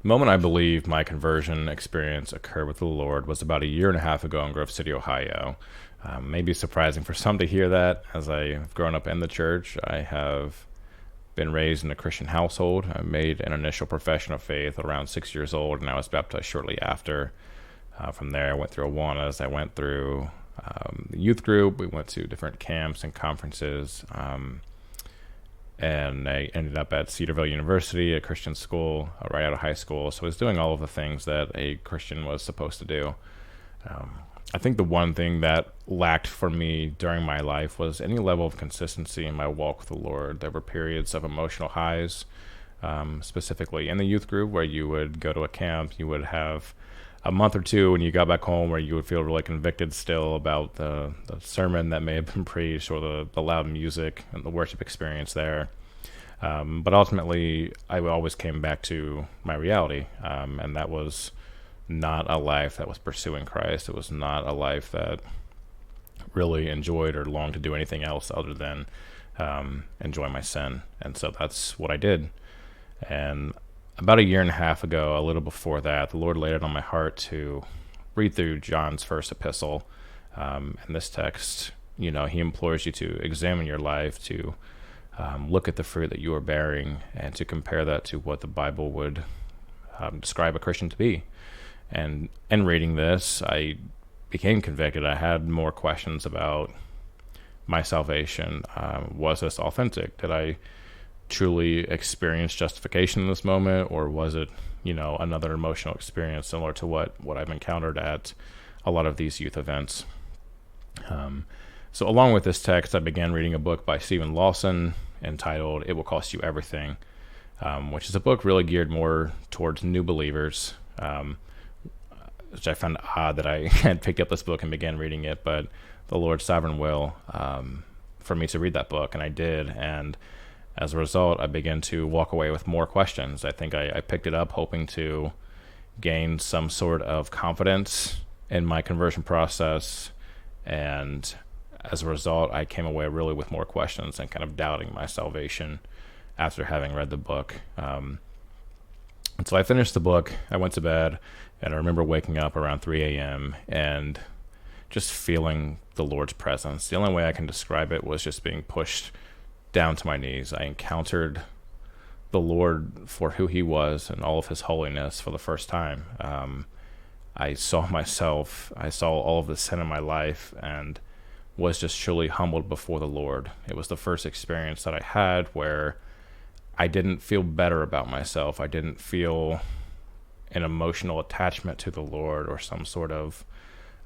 The moment I believe my conversion experience occurred with the Lord was about a year and a half ago in Grove City, Ohio. Maybe surprising for some to hear that, as I have grown up in the church. I have been raised in a Christian household. I made an initial profession of faith around 6 years old, and I was baptized shortly after. From there, I went through Awanas. I went through the youth group. We went to different camps and conferences. And I ended up at Cedarville University, a Christian school, right out of high school. So I was doing all of the things that a Christian was supposed to do. I think the one thing that lacked for me during my life was any level of consistency in my walk with the Lord. There were periods of emotional highs, specifically in the youth group, where you would go to a camp, you would have a month or two when you got back home where you would feel really convicted still about the sermon that may have been preached, or the loud music and the worship experience there. But ultimately, I always came back to my reality, and that was not a life that was pursuing Christ. It was not a life that really enjoyed or longed to do anything else other than enjoy my sin. And so that's what I did. And about a year and a half ago, a little before that, the Lord laid it on my heart to read through John's first epistle. In this text, he implores you to examine your life, to look at the fruit that you are bearing, and to compare that to what the Bible would describe a Christian to be. And in reading this, I became convicted. I had more questions about my salvation. Was this authentic? Did I truly experience justification in this moment, or was it, another emotional experience similar to what I've encountered at a lot of these youth events? So along with this text, I began reading a book by Lawson entitled "It Will Cost You Everything," which is a book really geared more towards new believers, which I found odd that I had picked up this book and began reading it, but the Lord's sovereign will for me to read that book, and I did. And as a result, I began to walk away with more questions. I think I picked it up hoping to gain some sort of confidence in my conversion process, and as a result, I came away really with more questions and kind of doubting my salvation after having read the book. And so I finished the book, I went to bed, and I remember waking up around 3 a.m. and just feeling the Lord's presence. The only way I can describe it was just being pushed down to my knees. I encountered the Lord for who he was and all of his holiness for the first time. I saw myself, I saw all of the sin in my life, and was just truly humbled before the Lord. It was the first experience that I had where I didn't feel better about myself. I didn't feel an emotional attachment to the Lord, or some sort of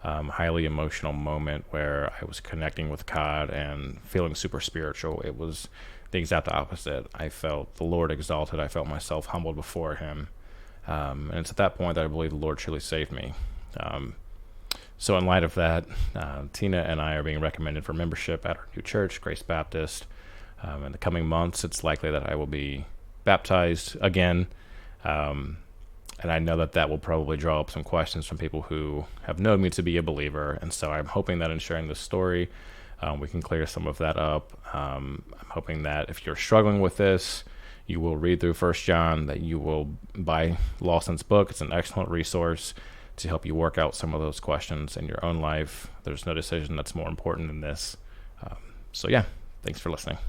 highly emotional moment where I was connecting with God and feeling super spiritual. It was the exact opposite. I felt the Lord exalted. I felt myself humbled before him. And it's at that point that I believe the Lord truly saved me. So in light of that, Tina and I are being recommended for membership at our new church, Grace Baptist. In the coming months, it's likely that I will be baptized again. And I know that will probably draw up some questions from people who have known me to be a believer. And so I'm hoping that in sharing this story, we can clear some of that up. I'm hoping that if you're struggling with this, you will read through First John, that you will buy Lawson's book. It's an excellent resource to help you work out some of those questions in your own life. There's no decision that's more important than this. So yeah, thanks for listening.